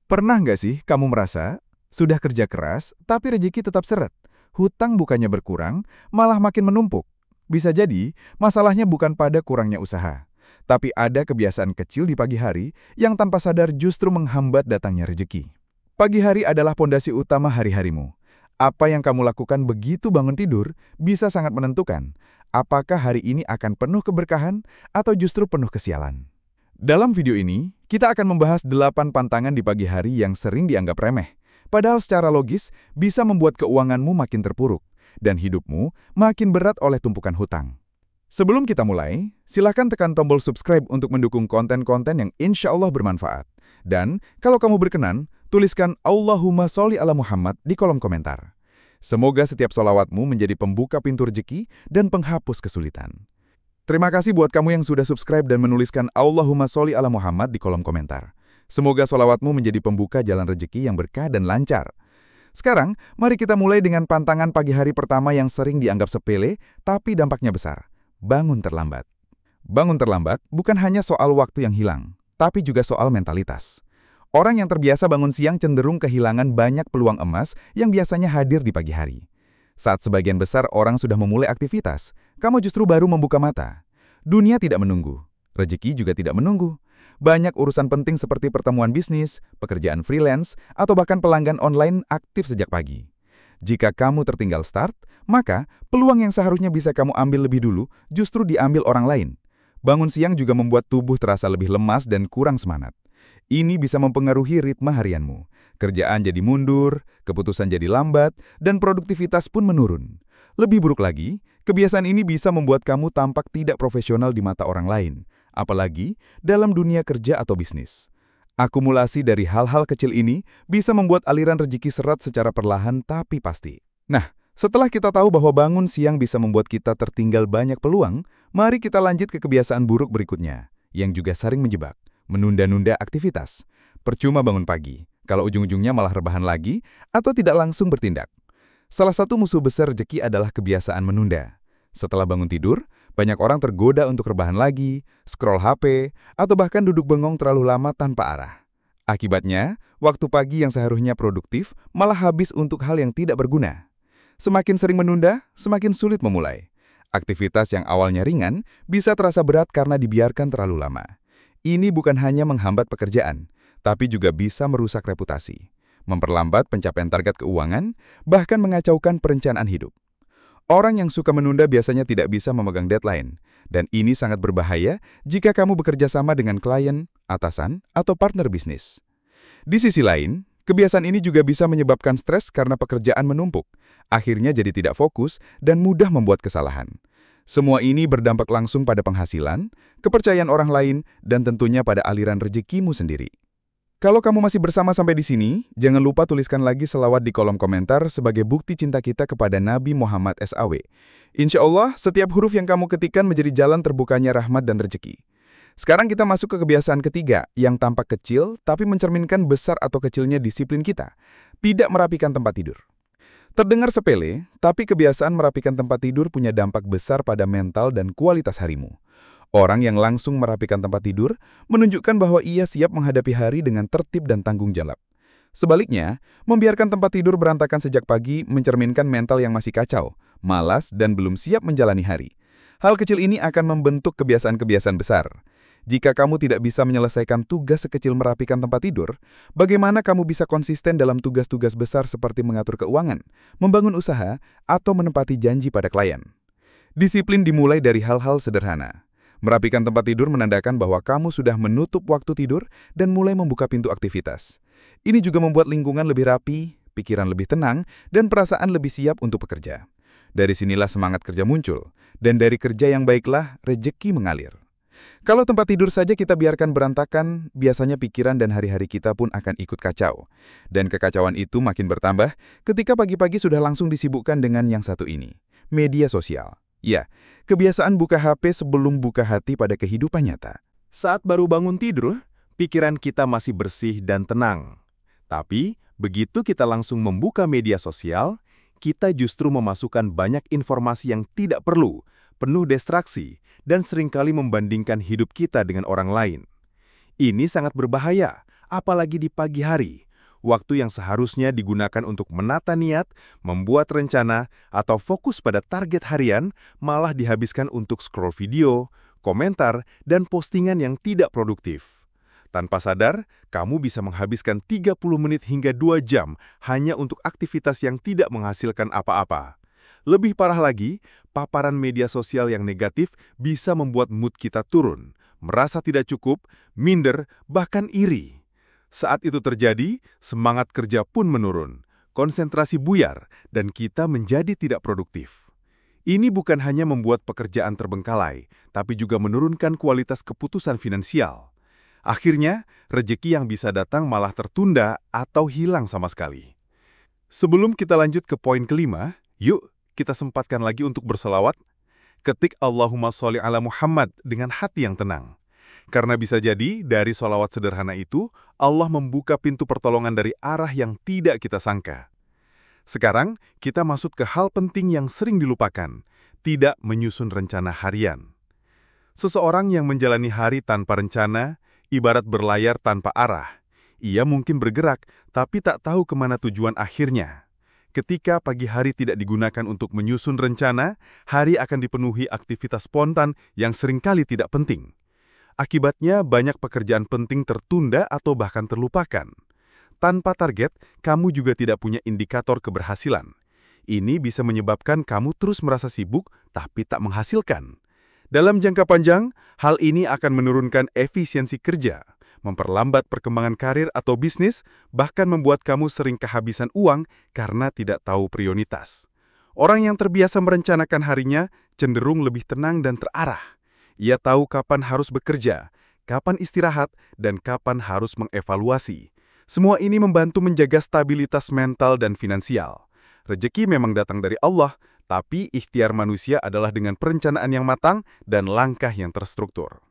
Pernah nggak sih kamu merasa, sudah kerja keras, tapi rezeki tetap seret? Hutang bukannya berkurang, malah makin menumpuk. Bisa jadi, masalahnya bukan pada kurangnya usaha. Tapi ada kebiasaan kecil di pagi hari yang tanpa sadar justru menghambat datangnya rezeki. Pagi hari adalah pondasi utama hari-harimu. Apa yang kamu lakukan begitu bangun tidur bisa sangat menentukan apakah hari ini akan penuh keberkahan atau justru penuh kesialan. Dalam video ini, kita akan membahas 8 pantangan di pagi hari yang sering dianggap remeh. Padahal secara logis bisa membuat keuanganmu makin terpuruk dan hidupmu makin berat oleh tumpukan hutang. Sebelum kita mulai, silakan tekan tombol subscribe untuk mendukung konten-konten yang insya Allah bermanfaat. Dan kalau kamu berkenan, tuliskan Allahumma sholli ala Muhammad di kolom komentar. Semoga setiap sholawatmu menjadi pembuka pintu rezeki dan penghapus kesulitan. Terima kasih buat kamu yang sudah subscribe dan menuliskan Allahumma sholli ala Muhammad di kolom komentar. Semoga sholawatmu menjadi pembuka jalan rezeki yang berkah dan lancar. Sekarang, mari kita mulai dengan pantangan pagi hari pertama yang sering dianggap sepele, tapi dampaknya besar. Bangun terlambat. Bangun terlambat bukan hanya soal waktu yang hilang, tapi juga soal mentalitas. Orang yang terbiasa bangun siang cenderung kehilangan banyak peluang emas yang biasanya hadir di pagi hari. Saat sebagian besar orang sudah memulai aktivitas, kamu justru baru membuka mata. Dunia tidak menunggu, rezeki juga tidak menunggu. Banyak urusan penting seperti pertemuan bisnis, pekerjaan freelance, atau bahkan pelanggan online aktif sejak pagi. Jika kamu tertinggal start, maka peluang yang seharusnya bisa kamu ambil lebih dulu justru diambil orang lain. Bangun siang juga membuat tubuh terasa lebih lemas dan kurang semangat. Ini bisa mempengaruhi ritme harianmu. Kerjaan jadi mundur, keputusan jadi lambat, dan produktivitas pun menurun. Lebih buruk lagi, kebiasaan ini bisa membuat kamu tampak tidak profesional di mata orang lain, apalagi dalam dunia kerja atau bisnis. Akumulasi dari hal-hal kecil ini bisa membuat aliran rezeki seret secara perlahan tapi pasti. Nah, setelah kita tahu bahwa bangun siang bisa membuat kita tertinggal banyak peluang, mari kita lanjut ke kebiasaan buruk berikutnya, yang juga sering menjebak, menunda-nunda aktivitas. Percuma bangun pagi, kalau ujung-ujungnya malah rebahan lagi atau tidak langsung bertindak. Salah satu musuh besar rezeki adalah kebiasaan menunda. Setelah bangun tidur, banyak orang tergoda untuk rebahan lagi, scroll HP, atau bahkan duduk bengong terlalu lama tanpa arah. Akibatnya, waktu pagi yang seharusnya produktif malah habis untuk hal yang tidak berguna. Semakin sering menunda, semakin sulit memulai. Aktivitas yang awalnya ringan bisa terasa berat karena dibiarkan terlalu lama. Ini bukan hanya menghambat pekerjaan, tapi juga bisa merusak reputasi, memperlambat pencapaian target keuangan, bahkan mengacaukan perencanaan hidup. Orang yang suka menunda biasanya tidak bisa memegang deadline, dan ini sangat berbahaya jika kamu bekerja sama dengan klien, atasan, atau partner bisnis. Di sisi lain, kebiasaan ini juga bisa menyebabkan stres karena pekerjaan menumpuk, akhirnya jadi tidak fokus dan mudah membuat kesalahan. Semua ini berdampak langsung pada penghasilan, kepercayaan orang lain, dan tentunya pada aliran rezekimu sendiri. Kalau kamu masih bersama sampai di sini, jangan lupa tuliskan lagi selawat di kolom komentar sebagai bukti cinta kita kepada Nabi Muhammad SAW. Insya Allah, setiap huruf yang kamu ketikkan menjadi jalan terbukanya rahmat dan rezeki. Sekarang kita masuk ke kebiasaan ketiga, yang tampak kecil tapi mencerminkan besar atau kecilnya disiplin kita. Tidak merapikan tempat tidur. Terdengar sepele, tapi kebiasaan merapikan tempat tidur punya dampak besar pada mental dan kualitas harimu. Orang yang langsung merapikan tempat tidur menunjukkan bahwa ia siap menghadapi hari dengan tertib dan tanggung jawab. Sebaliknya, membiarkan tempat tidur berantakan sejak pagi mencerminkan mental yang masih kacau, malas, dan belum siap menjalani hari. Hal kecil ini akan membentuk kebiasaan-kebiasaan besar. Jika kamu tidak bisa menyelesaikan tugas sekecil merapikan tempat tidur, bagaimana kamu bisa konsisten dalam tugas-tugas besar seperti mengatur keuangan, membangun usaha, atau menepati janji pada klien? Disiplin dimulai dari hal-hal sederhana. Merapikan tempat tidur menandakan bahwa kamu sudah menutup waktu tidur dan mulai membuka pintu aktivitas. Ini juga membuat lingkungan lebih rapi, pikiran lebih tenang, dan perasaan lebih siap untuk bekerja. Dari sinilah semangat kerja muncul, dan dari kerja yang baiklah rezeki mengalir. Kalau tempat tidur saja kita biarkan berantakan, biasanya pikiran dan hari-hari kita pun akan ikut kacau. Dan kekacauan itu makin bertambah ketika pagi-pagi sudah langsung disibukkan dengan yang satu ini, media sosial. Ya, kebiasaan buka HP sebelum buka hati pada kehidupan nyata. Saat baru bangun tidur, pikiran kita masih bersih dan tenang. Tapi, begitu kita langsung membuka media sosial, kita justru memasukkan banyak informasi yang tidak perlu, penuh distraksi, dan seringkali membandingkan hidup kita dengan orang lain. Ini sangat berbahaya, apalagi di pagi hari, waktu yang seharusnya digunakan untuk menata niat, membuat rencana, atau fokus pada target harian, malah dihabiskan untuk scroll video, komentar, dan postingan yang tidak produktif. Tanpa sadar, kamu bisa menghabiskan 30 menit hingga 2 jam hanya untuk aktivitas yang tidak menghasilkan apa-apa. Lebih parah lagi, paparan media sosial yang negatif bisa membuat mood kita turun, merasa tidak cukup, minder, bahkan iri. Saat itu terjadi, semangat kerja pun menurun, konsentrasi buyar, dan kita menjadi tidak produktif. Ini bukan hanya membuat pekerjaan terbengkalai, tapi juga menurunkan kualitas keputusan finansial. Akhirnya, rejeki yang bisa datang malah tertunda atau hilang sama sekali. Sebelum kita lanjut ke poin kelima, yuk kita sempatkan lagi untuk berselawat. Ketik Allahumma sholli ala Muhammad dengan hati yang tenang. Karena bisa jadi, dari sholawat sederhana itu, Allah membuka pintu pertolongan dari arah yang tidak kita sangka. Sekarang, kita masuk ke hal penting yang sering dilupakan, tidak menyusun rencana harian. Seseorang yang menjalani hari tanpa rencana, ibarat berlayar tanpa arah. Ia mungkin bergerak, tapi tak tahu kemana tujuan akhirnya. Ketika pagi hari tidak digunakan untuk menyusun rencana, hari akan dipenuhi aktivitas spontan yang seringkali tidak penting. Akibatnya, banyak pekerjaan penting tertunda atau bahkan terlupakan. Tanpa target, kamu juga tidak punya indikator keberhasilan. Ini bisa menyebabkan kamu terus merasa sibuk, tapi tak menghasilkan. Dalam jangka panjang, hal ini akan menurunkan efisiensi kerja, memperlambat perkembangan karir atau bisnis, bahkan membuat kamu sering kehabisan uang karena tidak tahu prioritas. Orang yang terbiasa merencanakan harinya cenderung lebih tenang dan terarah. Ia tahu kapan harus bekerja, kapan istirahat, dan kapan harus mengevaluasi. Semua ini membantu menjaga stabilitas mental dan finansial. Rezeki memang datang dari Allah, tapi ikhtiar manusia adalah dengan perencanaan yang matang dan langkah yang terstruktur.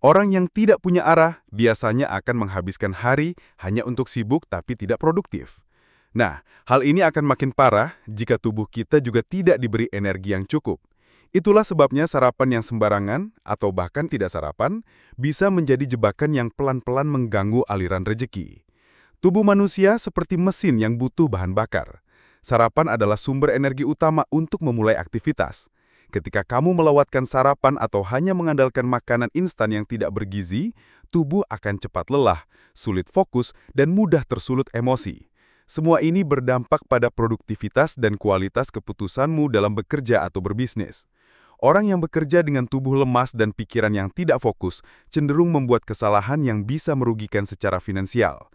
Orang yang tidak punya arah biasanya akan menghabiskan hari hanya untuk sibuk tapi tidak produktif. Nah, hal ini akan makin parah jika tubuh kita juga tidak diberi energi yang cukup. Itulah sebabnya sarapan yang sembarangan atau bahkan tidak sarapan bisa menjadi jebakan yang pelan-pelan mengganggu aliran rezeki. Tubuh manusia seperti mesin yang butuh bahan bakar. Sarapan adalah sumber energi utama untuk memulai aktivitas. Ketika kamu melewatkan sarapan atau hanya mengandalkan makanan instan yang tidak bergizi, tubuh akan cepat lelah, sulit fokus, dan mudah tersulut emosi. Semua ini berdampak pada produktivitas dan kualitas keputusanmu dalam bekerja atau berbisnis. Orang yang bekerja dengan tubuh lemas dan pikiran yang tidak fokus cenderung membuat kesalahan yang bisa merugikan secara finansial.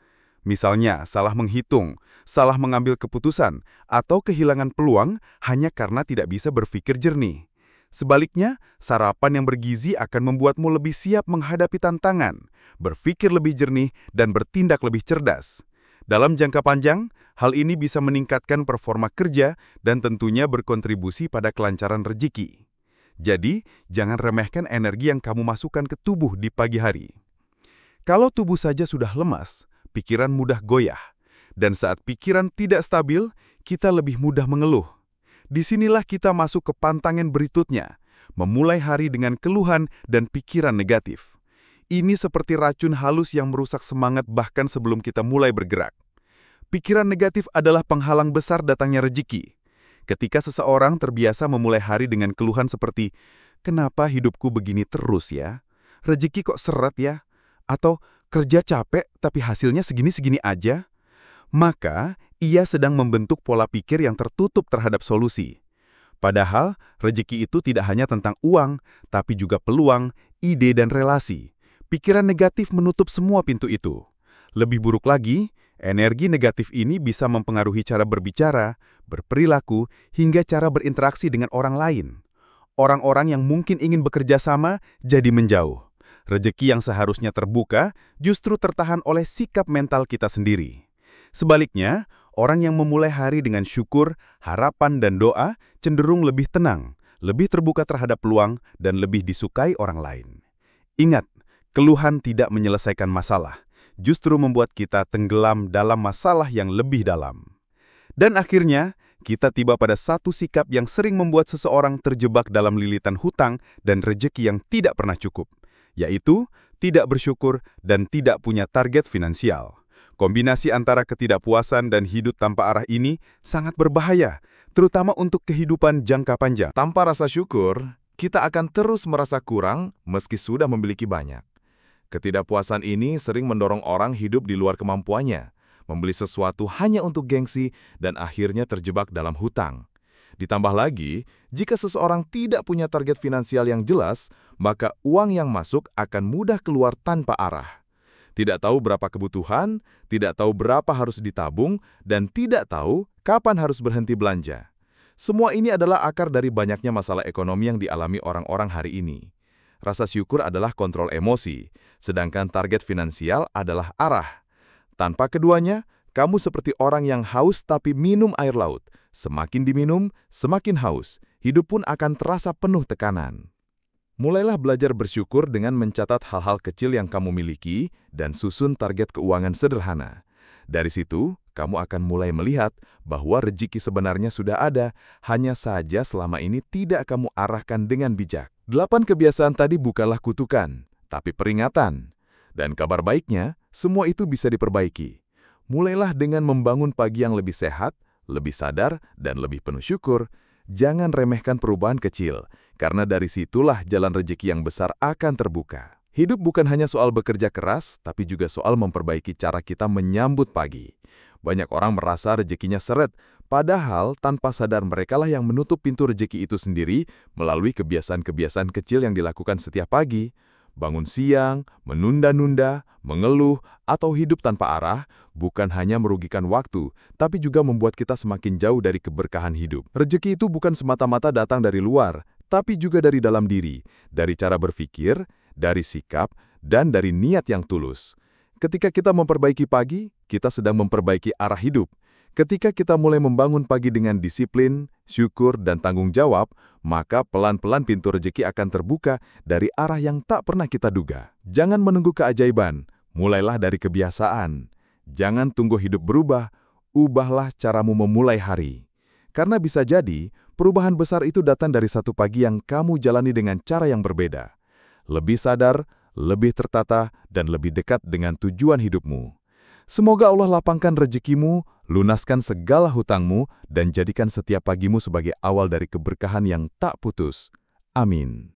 Misalnya, salah menghitung, salah mengambil keputusan, atau kehilangan peluang hanya karena tidak bisa berpikir jernih. Sebaliknya, sarapan yang bergizi akan membuatmu lebih siap menghadapi tantangan, berpikir lebih jernih, dan bertindak lebih cerdas. Dalam jangka panjang, hal ini bisa meningkatkan performa kerja dan tentunya berkontribusi pada kelancaran rezeki. Jadi, jangan remehkan energi yang kamu masukkan ke tubuh di pagi hari. Kalau tubuh saja sudah lemas, pikiran mudah goyah. Dan saat pikiran tidak stabil, kita lebih mudah mengeluh. Disinilah kita masuk ke pantangan berikutnya, memulai hari dengan keluhan dan pikiran negatif. Ini seperti racun halus yang merusak semangat bahkan sebelum kita mulai bergerak. Pikiran negatif adalah penghalang besar datangnya rezeki. Ketika seseorang terbiasa memulai hari dengan keluhan seperti, "Kenapa hidupku begini terus ya? Rezeki kok seret ya?" Atau, "Kerja capek tapi hasilnya segini-segini aja," maka ia sedang membentuk pola pikir yang tertutup terhadap solusi. Padahal, rezeki itu tidak hanya tentang uang, tapi juga peluang, ide, dan relasi. Pikiran negatif menutup semua pintu itu. Lebih buruk lagi, energi negatif ini bisa mempengaruhi cara berbicara, berperilaku, hingga cara berinteraksi dengan orang lain. Orang-orang yang mungkin ingin bekerja sama jadi menjauh. Rezeki yang seharusnya terbuka justru tertahan oleh sikap mental kita sendiri. Sebaliknya, orang yang memulai hari dengan syukur, harapan, dan doa cenderung lebih tenang, lebih terbuka terhadap peluang, dan lebih disukai orang lain. Ingat, keluhan tidak menyelesaikan masalah, justru membuat kita tenggelam dalam masalah yang lebih dalam. Dan akhirnya, kita tiba pada satu sikap yang sering membuat seseorang terjebak dalam lilitan hutang dan rezeki yang tidak pernah cukup, yaitu tidak bersyukur, dan tidak punya target finansial. Kombinasi antara ketidakpuasan dan hidup tanpa arah ini sangat berbahaya, terutama untuk kehidupan jangka panjang. Tanpa rasa syukur, kita akan terus merasa kurang meski sudah memiliki banyak. Ketidakpuasan ini sering mendorong orang hidup di luar kemampuannya, membeli sesuatu hanya untuk gengsi, dan akhirnya terjebak dalam hutang. Ditambah lagi, jika seseorang tidak punya target finansial yang jelas, maka uang yang masuk akan mudah keluar tanpa arah. Tidak tahu berapa kebutuhan, tidak tahu berapa harus ditabung, dan tidak tahu kapan harus berhenti belanja. Semua ini adalah akar dari banyaknya masalah ekonomi yang dialami orang-orang hari ini. Rasa syukur adalah kontrol emosi, sedangkan target finansial adalah arah. Tanpa keduanya, kamu seperti orang yang haus tapi minum air laut. Semakin diminum, semakin haus. Hidup pun akan terasa penuh tekanan. Mulailah belajar bersyukur dengan mencatat hal-hal kecil yang kamu miliki dan susun target keuangan sederhana. Dari situ, kamu akan mulai melihat bahwa rezeki sebenarnya sudah ada, hanya saja selama ini tidak kamu arahkan dengan bijak. 8 kebiasaan tadi bukanlah kutukan, tapi peringatan. Dan kabar baiknya, semua itu bisa diperbaiki. Mulailah dengan membangun pagi yang lebih sehat, lebih sadar, dan lebih penuh syukur. Jangan remehkan perubahan kecil, karena dari situlah jalan rezeki yang besar akan terbuka. Hidup bukan hanya soal bekerja keras, tapi juga soal memperbaiki cara kita menyambut pagi. Banyak orang merasa rezekinya seret, padahal tanpa sadar merekalah yang menutup pintu rezeki itu sendiri melalui kebiasaan-kebiasaan kecil yang dilakukan setiap pagi. Bangun siang, menunda-nunda, mengeluh, atau hidup tanpa arah bukan hanya merugikan waktu, tapi juga membuat kita semakin jauh dari keberkahan hidup. Rezeki itu bukan semata-mata datang dari luar, tapi juga dari dalam diri, dari cara berpikir, dari sikap, dan dari niat yang tulus. Ketika kita memperbaiki pagi, kita sedang memperbaiki arah hidup. Ketika kita mulai membangun pagi dengan disiplin, syukur, dan tanggung jawab, maka pelan-pelan pintu rezeki akan terbuka dari arah yang tak pernah kita duga. Jangan menunggu keajaiban, mulailah dari kebiasaan. Jangan tunggu hidup berubah, ubahlah caramu memulai hari. Karena bisa jadi, perubahan besar itu datang dari satu pagi yang kamu jalani dengan cara yang berbeda. Lebih sadar, lebih tertata, dan lebih dekat dengan tujuan hidupmu. Semoga Allah lapangkan rezekimu, lunaskan segala hutangmu, dan jadikan setiap pagimu sebagai awal dari keberkahan yang tak putus. Amin.